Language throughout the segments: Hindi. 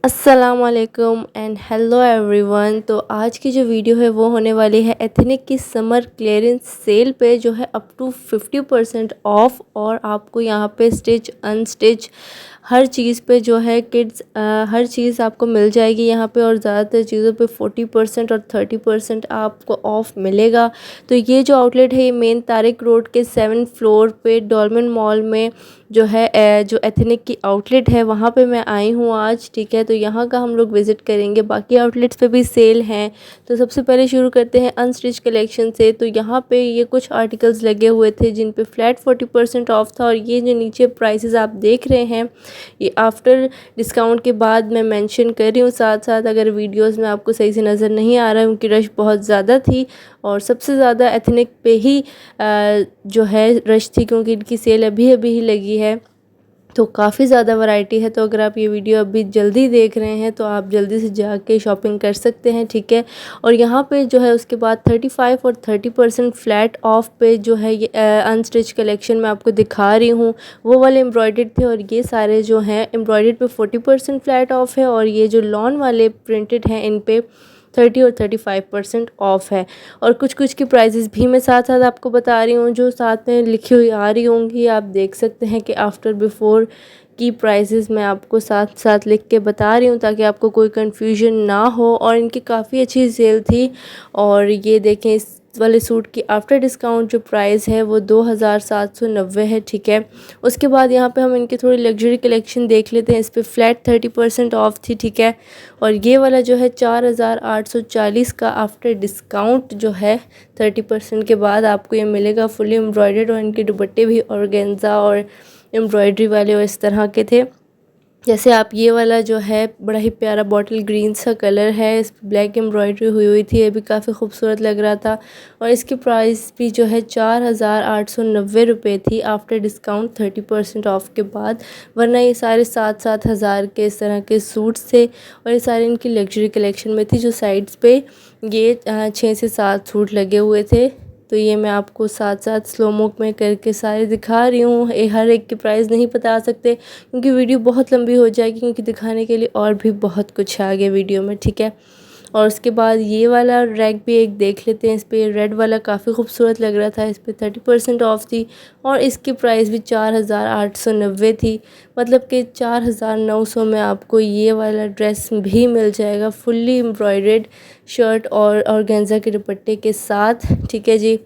अस्सलामुअलैकुम एंड हेलो एवरीवन। तो आज की जो वीडियो है वो होने वाली है एथनिक की समर क्लियरेंस सेल पे, जो है अप टू 50% ऑफ। और आपको यहाँ पे स्टिच अनस्टिच हर चीज़ पे जो है किड्स हर चीज़ आपको मिल जाएगी यहाँ पे। और ज़्यादातर चीज़ों पे 40% और 30% आपको ऑफ़ मिलेगा। तो ये जो आउटलेट है ये मेन तारिक रोड के 7th फ्लोर पे डॉलमेन मॉल में जो है जो एथनिक की आउटलेट है वहाँ पे मैं आई हूँ आज। ठीक है, तो यहाँ का हम लोग विज़िट करेंगे। बाकी आउटलेट्स पे भी सेल हैं। तो सबसे पहले शुरू करते हैं अनस्टिच कलेक्शन से। तो यहाँ पे ये कुछ आर्टिकल्स लगे हुए थे जिन पे फ्लैट 40% ऑफ था। और ये जो नीचे प्राइसेस आप देख रहे हैं ये आफ्टर डिस्काउंट के बाद मैं मेंशन कर रही हूँ। साथ साथ अगर वीडियोस में आपको सही से नज़र नहीं आ रहा है क्योंकि रश बहुत ज़्यादा थी और सबसे ज़्यादा एथनिक पे ही जो है रश थी, क्योंकि इनकी सेल अभी अभी ही लगी है। तो काफ़ी ज़्यादा वैरायटी है। तो अगर आप ये वीडियो अभी जल्दी देख रहे हैं तो आप जल्दी से जाके शॉपिंग कर सकते हैं। ठीक है, और यहाँ पे जो है उसके बाद 35 और 30% फ्लैट ऑफ पे जो है ये अनस्टिच कलेक्शन मैं आपको दिखा रही हूँ, वो वाले एम्ब्रॉयडर्ड थे। और ये सारे जो हैं एम्ब्रॉयडर्ड पे 40% फ्लैट ऑफ है। और ये जो लॉन वाले प्रिंटेड हैं इन पे 30 और 35% ऑफ है। और कुछ कुछ की प्राइजेज़ भी मैं साथ साथ आपको बता रही हूँ, जो साथ में लिखी हुई आ रही होंगी। आप देख सकते हैं कि आफ्टर बिफोर की प्राइसेस मैं आपको साथ साथ लिख के बता रही हूँ ताकि आपको कोई कन्फ्यूजन ना हो। और इनकी काफ़ी अच्छी सेल थी। और ये देखें, इस वाले सूट की आफ्टर डिस्काउंट जो प्राइस है वो 2790 है। ठीक है, उसके बाद यहाँ पे हम इनकी थोड़ी लग्जरी कलेक्शन देख लेते हैं। इस पर फ्लैट 30% ऑफ थी। ठीक है, और ये वाला जो है 4840 का आफ्टर डिस्काउंट जो है 30% के बाद आपको ये मिलेगा फुली एम्ब्रॉयडर्ड। और इनके दुपट्टे भी ऑर्गेन्जा और एम्ब्रॉयडरी वाले और इस तरह के थे। जैसे आप ये वाला जो है बड़ा ही प्यारा बॉटल ग्रीन सा कलर है, इस पर ब्लैक एम्ब्रॉयडरी हुई हुई थी, ये भी काफ़ी खूबसूरत लग रहा था। और इसकी प्राइस भी जो है 4890 रुपये थी आफ्टर डिस्काउंट 30% ऑफ के बाद। वरना ये सारे 7-7 हज़ार के इस तरह के सूट्स थे। और ये सारे इनकी लग्जरी कलेक्शन में थी। जो साइड्स पे ये 6 से 7 सूट लगे हुए थे। तो ये मैं आपको साथ साथ स्लो मो में करके सारे दिखा रही हूँ। हर एक की प्राइस नहीं बता सकते क्योंकि वीडियो बहुत लंबी हो जाएगी, क्योंकि दिखाने के लिए और भी बहुत कुछ है आगे वीडियो में। ठीक है, और उसके बाद ये वाला रैक भी एक देख लेते हैं। इस पर रेड वाला काफ़ी खूबसूरत लग रहा था, इस पर 30% ऑफ थी। और इसकी प्राइस भी 4890 थी, मतलब कि 4900 में आपको ये वाला ड्रेस भी मिल जाएगा फुल्ली एम्ब्रॉयडर्ड शर्ट और ऑर्गेन्जा के दुपट्टे के साथ। ठीक है जी,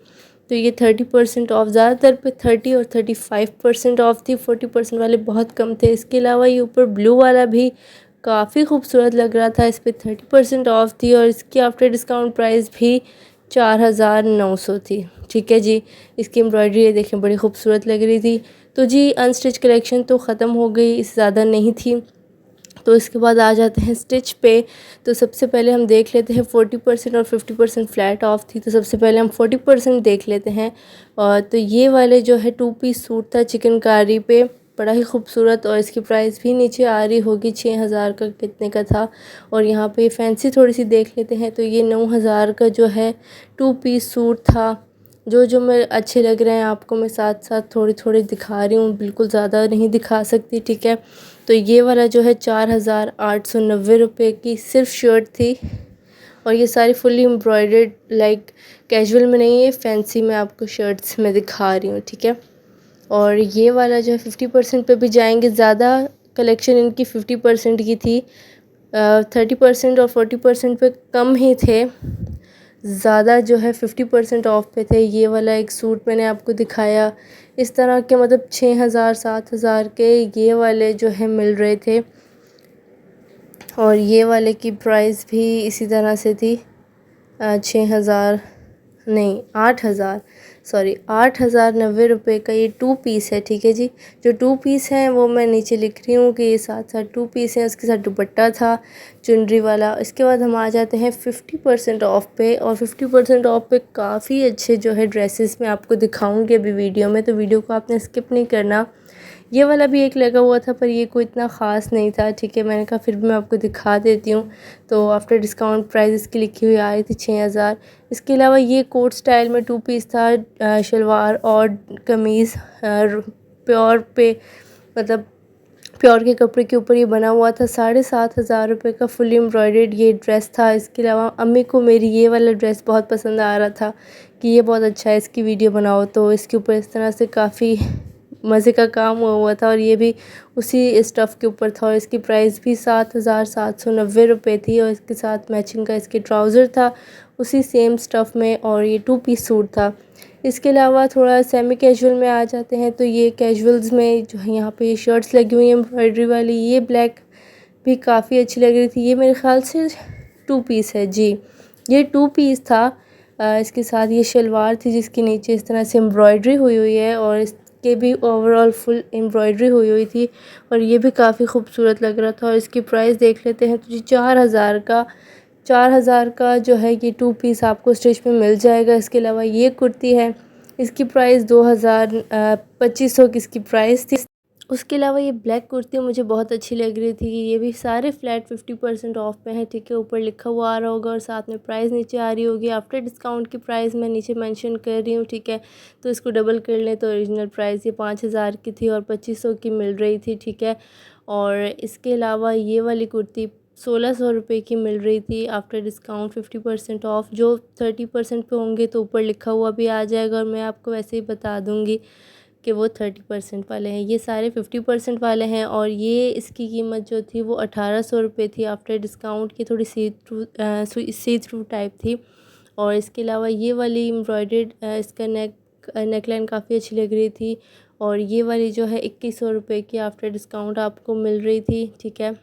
तो ये 30% ऑफ, ज़्यादातर पे 30 और 35% ऑफ थी। 40% वाले बहुत कम थे। इसके अलावा ये ऊपर ब्लू वाला भी काफ़ी खूबसूरत लग रहा था, इस पर 30% ऑफ थी। और इसकी आफ्टर डिस्काउंट प्राइस भी 4900 थी। ठीक है जी, इसकी एम्ब्रॉयडरी ये देखें बड़ी खूबसूरत लग रही थी। तो जी अनस्टिच कलेक्शन तो ख़त्म हो गई, इससे ज़्यादा नहीं थी। तो इसके बाद आ जाते हैं स्टिच पे। तो सबसे पहले हम देख लेते हैं 40% और 50% फ्लैट ऑफ थी। तो सबसे पहले हम 40% देख लेते हैं। और तो ये वाले जो है 2 पीस सूट था चिकनकारी पे, बड़ा ही खूबसूरत। और इसकी प्राइस भी नीचे आ रही होगी 6000 का कितने का था। और यहाँ पे फैंसी थोड़ी सी देख लेते हैं। तो ये 9000 का जो है 2 पीस सूट था। जो जो मैं अच्छे लग रहे हैं आपको मैं साथ साथ थोड़ी थोड़ी दिखा रही हूँ, बिल्कुल ज़्यादा नहीं दिखा सकती। ठीक है, तो ये वाला जो है 4890 रुपये की सिर्फ शर्ट थी। और ये सारी फुली एम्ब्रॉयडर्ड, लाइक कैजुअल में नहीं है, फैंसी में आपको शर्ट्स में दिखा रही हूँ। ठीक है, और ये वाला जो है 50% पे भी जाएंगे। ज़्यादा कलेक्शन इनकी 50% की थी, 30% और 40% पे कम ही थे। ज़्यादा जो है 50% ऑफ पे थे। ये वाला एक सूट मैंने आपको दिखाया, इस तरह के मतलब 6000-7000 के ये वाले जो है मिल रहे थे। और ये वाले की प्राइस भी इसी तरह से थी, 6000 नहीं 8000, सॉरी 8090 रुपये का ये 2 पीस है। ठीक है जी, जो 2 पीस हैं वो मैं नीचे लिख रही हूँ कि ये साथ साथ 2 पीस हैं। उसके साथ दुपट्टा था चुनरी वाला। इसके बाद हम आ जाते हैं 50% ऑफ पे। और 50% ऑफ पे काफ़ी अच्छे जो है ड्रेसेस मैं आपको दिखाऊंगी अभी वीडियो में, तो वीडियो को आपने स्किप नहीं करना। ये वाला भी एक लगा हुआ था पर ये कोई इतना ख़ास नहीं था। ठीक है, मैंने कहा फिर भी मैं आपको दिखा देती हूँ। तो आफ्टर डिस्काउंट प्राइस इसकी लिखी हुई आ रही थी 6000। इसके अलावा ये कोट स्टाइल में 2 पीस था, शलवार और कमीज़ प्योर पे, मतलब प्योर के कपड़े के ऊपर ये बना हुआ था। 7,500 रुपये का फुल एम्ब्रॉयडर्ड ये ड्रेस था। इसके अलावा अम्मी को मेरी ये वाला ड्रेस बहुत पसंद आ रहा था कि ये बहुत अच्छा है, इसकी वीडियो बनाओ, तो इसके ऊपर इस तरह से काफ़ी मज़े का काम हुआ था और ये भी उसी स्टफ़ के ऊपर था और इसकी प्राइस भी 7,790 रुपये थी और इसके साथ मैचिंग का इसके ट्राउज़र था उसी सेम स्टफ़ में और ये 2 पीस सूट था। इसके अलावा थोड़ा सेमी कैजुअल में आ जाते हैं तो ये कैजुअल्स में जो है यहाँ पे शर्ट्स लगी हुई हैं एम्ब्रॉयडरी वाली, ये ब्लैक भी काफ़ी अच्छी लग रही थी। ये मेरे ख़्याल से 2 पीस है जी, ये 2 पीस था। इसके साथ ये शलवार थी जिसके नीचे इस तरह से एम्ब्रॉयडरी हुई है और इसके भी ओवरऑल फुल एम्ब्रॉयडरी हुई थी और ये भी काफ़ी खूबसूरत लग रहा था। और इसकी प्राइस देख लेते हैं तो जी 4,000 का जो है ये 2 पीस आपको स्टिच में मिल जाएगा। इसके अलावा ये कुर्ती है, इसकी प्राइस 2,2500 की इसकी प्राइस थी। उसके अलावा ये ब्लैक कुर्ती मुझे बहुत अच्छी लग रही थी। ये भी सारे फ्लैट 50% ऑफ पे हैं, ठीक है। ऊपर लिखा हुआ आ रहा होगा और साथ में प्राइस नीचे आ रही होगी। आफ्टर डिस्काउंट की प्राइस मैं नीचे मेंशन कर रही हूँ, ठीक है। तो इसको डबल कर लें तो ओरिजिनल प्राइस ये 5,000 की थी और 2500 की मिल रही थी, ठीक है। और इसके अलावा ये वाली कुर्ती 1,600 रुपये की मिल रही थी आफ्टर डिस्काउंट 50% ऑफ। जो 30% पे होंगे तो ऊपर लिखा हुआ भी आ जाएगा और मैं आपको वैसे ही बता दूँगी कि वो 30% वाले हैं। ये सारे 50% वाले हैं और ये इसकी कीमत जो थी वो 1,800 रुपये थी आफ्टर डिस्काउंट की। थोड़ी सी थ्रू टाइप थी। और इसके अलावा ये वाली एम्ब्रॉयडर्ड इसका नेकलाइन काफ़ी अच्छी लग रही थी और ये वाली जो है 2,100 रुपये की आफ्टर डिस्काउंट आपको मिल रही थी, ठीक है।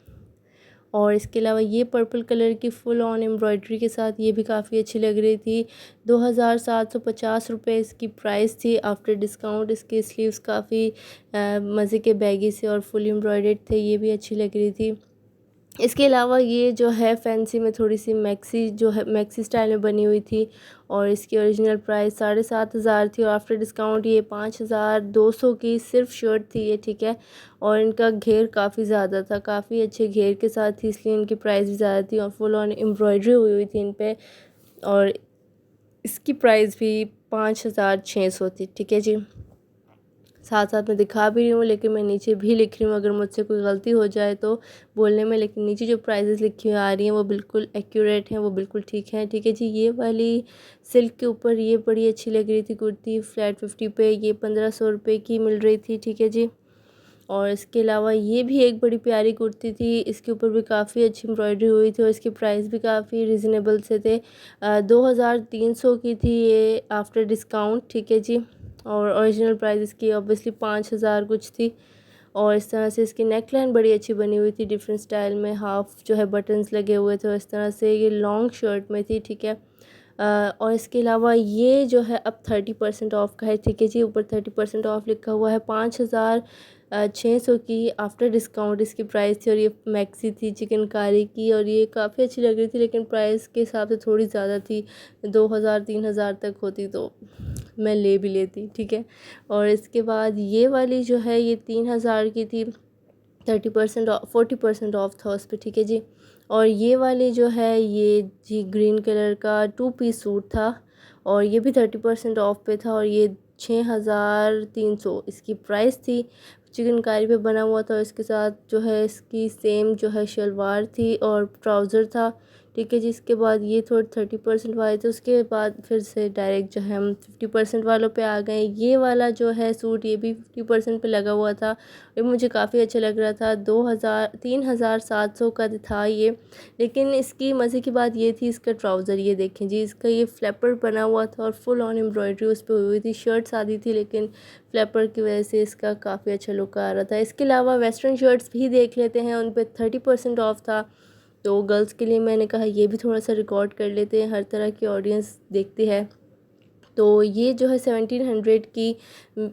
और इसके अलावा ये पर्पल कलर की फुल ऑन एम्ब्रॉयडरी के साथ ये भी काफ़ी अच्छी लग रही थी। 2,750 रुपये इसकी प्राइस थी आफ्टर डिस्काउंट। इसके स्लीव्स काफ़ी मज़े के बैगी से और फुल एम्ब्रॉयडर्ड थे, ये भी अच्छी लग रही थी। इसके अलावा ये जो है फैंसी में थोड़ी सी मैक्सी जो है मैक्सी स्टाइल में बनी हुई थी और इसकी ओरिजिनल प्राइस 7,500 थी और आफ्टर डिस्काउंट ये 5,200 की सिर्फ शर्ट थी ये, ठीक है। और इनका घेर काफ़ी ज़्यादा था, काफ़ी अच्छे घेर के साथ थी, इसलिए इनकी प्राइस भी ज़्यादा थी और फुल ऑन एम्ब्रॉयडरी हुई थी इन पर। और इसकी प्राइस भी 5,600 थी, ठीक है जी। साथ साथ मैं दिखा भी रही हूँ लेकिन मैं नीचे भी लिख रही हूँ, अगर मुझसे कोई गलती हो जाए तो बोलने में। लेकिन नीचे जो प्राइजेस लिखी हुई आ रही हैं वो बिल्कुल एक्यूरेट हैं, वो बिल्कुल ठीक हैं, ठीक है जी। ये वाली सिल्क के ऊपर ये बड़ी अच्छी लग रही थी कुर्ती, फ्लैट 50 पे, ये 1,500 रुपये की मिल रही थी, ठीक है जी। और इसके अलावा ये भी एक बड़ी प्यारी कुर्ती थी, इसके ऊपर भी काफ़ी अच्छी एम्ब्रॉयडरी हुई थी और इसके प्राइस भी काफ़ी रिजनेबल से थे। 2,300 की थी ये आफ्टर डिस्काउंट, ठीक है जी। और ओरिजिनल प्राइस इसकी ऑब्वियसली 5,000 कुछ थी। और इस तरह से इसकी नेक लाइन बड़ी अच्छी बनी हुई थी डिफरेंट स्टाइल में, हाफ जो है बटन्स लगे हुए थे और इस तरह से ये लॉन्ग शर्ट में थी, ठीक है। और इसके अलावा ये जो है अब 30% ऑफ का है, ठीक है जी। ऊपर 30% ऑफ लिखा हुआ है। 5,600 की आफ्टर डिस्काउंट इसकी प्राइस थी और ये मैक्सी थी चिकनकारी की और ये काफ़ी अच्छी लग रही थी लेकिन प्राइस के हिसाब से थोड़ी ज़्यादा थी। 2,000-3,000 तक होती तो मैं ले भी लेती, ठीक है। और इसके बाद ये वाली जो है ये 3,000 की थी, 30% ऑफ 40% ऑफ था उस पर, ठीक है जी। और ये वाली जो है ये जी ग्रीन कलर का 2 पीस सूट था और ये भी 30% ऑफ पे था और ये 6,300 इसकी प्राइस थी। चिकनकारी पे बना हुआ था, इसके साथ जो है इसकी सेम जो है शलवार थी और ट्राउज़र था, ठीक है जी। इसके बाद ये थोड़े 30% वाले थे, उसके बाद फिर से डायरेक्ट जो है हम 50% वालों पे आ गए। ये वाला जो है सूट ये भी 50% पे लगा हुआ था, ये मुझे काफ़ी अच्छा लग रहा था। 3,700 का था ये। लेकिन इसकी मज़े की बात ये थी इसका ट्राउज़र, ये देखें जी, इसका ये फ्लैपर बना हुआ था और फुल ऑन एम्ब्रॉयडरी उस पर हुई थी। शर्ट सादी थी लेकिन फ्लैपर की वजह से इसका काफ़ी अच्छा लुक आ रहा था। इसके अलावा वेस्टर्न शर्ट्स भी देख लेते हैं, उन पर 30% ऑफ था तो गर्ल्स के लिए मैंने कहा ये भी थोड़ा सा रिकॉर्ड कर लेते हैं, हर तरह की ऑडियंस देखती है। तो ये जो है 1,700 की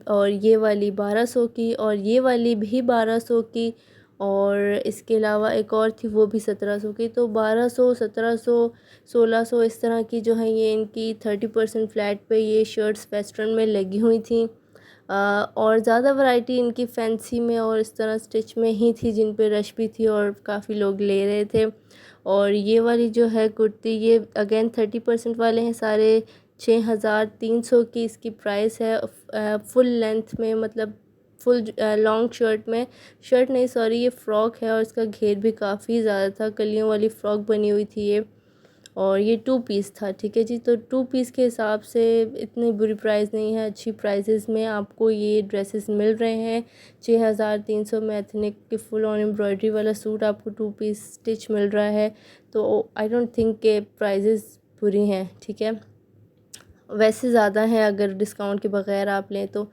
और ये वाली 1,200 की और ये वाली भी 1,200 की और इसके अलावा एक और थी वो भी 1,700 की। तो 1,200, 1,700, 1,600 इस तरह की जो है ये इनकी 30% फ्लैट पे ये शर्ट्स वेस्टर्न में लगी हुई थी। और ज़्यादा वैरायटी इनकी फैंसी में और इस तरह स्टिच में ही थी जिन पे रश भी थी और काफ़ी लोग ले रहे थे। और ये वाली जो है कुर्ती ये अगेन 30% वाले हैं सारे, 6,300 की इसकी प्राइस है। फुल लेंथ में मतलब फुल लॉन्ग शर्ट नहीं सॉरी ये फ़्रॉक है, और इसका घेर भी काफ़ी ज़्यादा था, कलियों वाली फ़्रॉक बनी हुई थी ये, और ये 2 पीस था। ठीक है जी, तो 2 पीस के हिसाब से इतनी बुरी प्राइस नहीं है, अच्छी प्राइसेस में आपको ये ड्रेसेस मिल रहे हैं। 6300 में एथनिक के फुल ऑन एम्ब्रॉयडरी वाला सूट आपको 2 पीस स्टिच मिल रहा है, तो आई डोंट थिंक के प्राइसेस बुरी हैं। ठीक है, वैसे ज़्यादा हैं अगर डिस्काउंट के बगैर आप लें तो।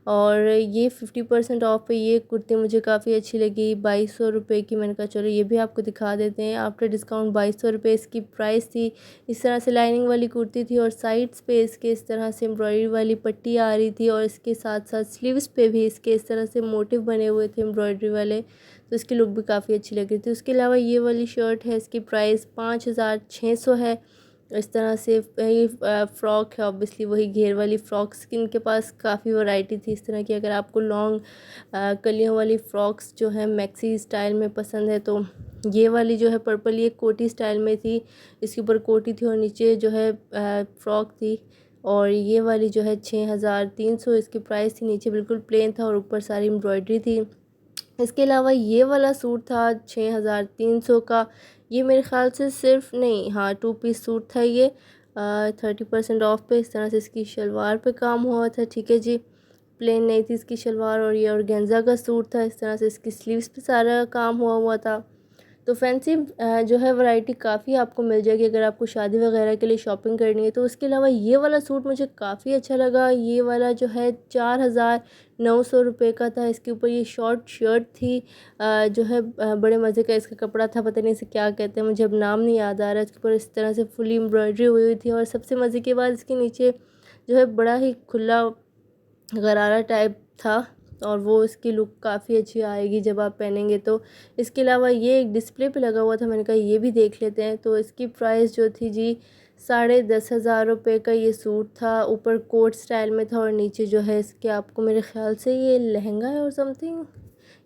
और ये 50% ऑफ पे ये कुर्ती मुझे काफ़ी अच्छी लगी, 2200 रुपये की। मैंने कहा चलो ये भी आपको दिखा देते हैं। आफ्टर डिस्काउंट 2200 रुपये इसकी प्राइस थी। इस तरह से लाइनिंग वाली कुर्ती थी, और साइड्स पे इसके इस तरह से एम्ब्रॉयडरी वाली पट्टी आ रही थी, और इसके साथ साथ स्लीव्स पे भी इसके इस तरह से मोटिव बने हुए थे एम्ब्रॉयडरी वाले, तो इसकी लुक भी काफ़ी अच्छी लग रही थी। उसके अलावा ये वाली शर्ट है, इसकी प्राइस 5600 है। इस तरह से ये फ़्रॉक है, ऑब्वियसली वही घेर वाली फ़्रॉक्स की इनके पास काफ़ी वैरायटी थी इस तरह की। अगर आपको लॉन्ग कलियों वाली फ़्रॉक्स जो है मैक्सी स्टाइल में पसंद है, तो ये वाली जो है पर्पल, ये कोटी स्टाइल में थी, इसके ऊपर कोटी थी और नीचे जो है फ़्रॉक थी। और ये वाली जो है 6300 इसकी प्राइस थी, नीचे बिल्कुल प्लेन था और ऊपर सारी एम्ब्रॉयडरी थी। इसके अलावा ये वाला सूट था 6300 का, ये मेरे ख़्याल से सिर्फ नहीं, हाँ 2 पीस सूट था ये, 30% ऑफ पे। इस तरह से इसकी शलवार पे काम हुआ था। ठीक है जी, प्लेन नहीं थी इसकी शलवार, और ये ऑर्गेन्जा का सूट था। इस तरह से इसकी स्लीव्स पे सारा काम हुआ हुआ था। तो फैंसी जो है वैरायटी काफ़ी आपको मिल जाएगी अगर आपको शादी वगैरह के लिए शॉपिंग करनी है तो। उसके अलावा ये वाला सूट मुझे काफ़ी अच्छा लगा। ये वाला जो है 4900 रुपये का था। इसके ऊपर ये शॉर्ट शर्ट थी, जो है बड़े मज़े का इसका कपड़ा था, पता नहीं इसे क्या कहते हैं, मुझे अब नाम नहीं याद आ रहा है। इसके ऊपर इस तरह से फुली एम्ब्रॉयडरी हुई हुई थी, और सबसे मज़े की बात इसके नीचे जो है बड़ा ही खुला गरारा टाइप था, और वो इसकी लुक काफ़ी अच्छी आएगी जब आप पहनेंगे तो। इसके अलावा ये एक डिस्प्ले पे लगा हुआ था, मैंने कहा ये भी देख लेते हैं। तो इसकी प्राइस जो थी जी 10,500 का ये सूट था, ऊपर कोट स्टाइल में था, और नीचे जो है इसके आपको मेरे ख्याल से ये लहंगा है और समथिंग,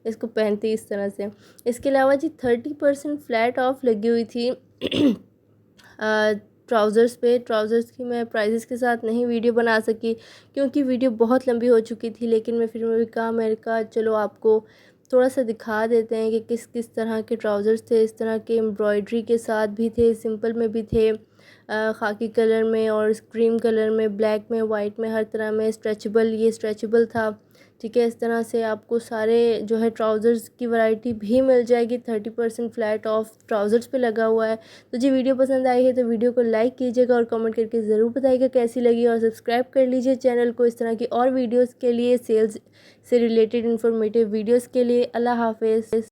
इसको पहनती इस तरह से। इसके अलावा जी 30% फ्लैट ऑफ लगी हुई थी ट्राउज़र्स पे। ट्राउज़र्स की मैं प्राइसेस के साथ नहीं वीडियो बना सकी क्योंकि वीडियो बहुत लंबी हो चुकी थी, लेकिन मैंने कहा चलो आपको थोड़ा सा दिखा देते हैं कि किस किस तरह के ट्राउज़र्स थे। इस तरह के एम्ब्रॉयडरी के साथ भी थे, सिंपल में भी थे, खाकी कलर में और क्रीम कलर में, ब्लैक में, वाइट में, हर तरह में। स्ट्रेचेबल, ये स्ट्रेचेबल था। ठीक है, इस तरह से आपको सारे जो है ट्राउज़र्स की वैरायटी भी मिल जाएगी। 30% फ्लैट ऑफ ट्राउज़र्स पे लगा हुआ है। तो जी वीडियो पसंद आई है तो वीडियो को लाइक कीजिएगा और कमेंट करके ज़रूर बताइएगा कैसी लगी, और सब्सक्राइब कर लीजिए चैनल को इस तरह की और वीडियोज़ के लिए, सेल्स से रिलेटेड इन्फॉर्मेटिव वीडियोज़ के लिए। अल्लाह हाफिज़।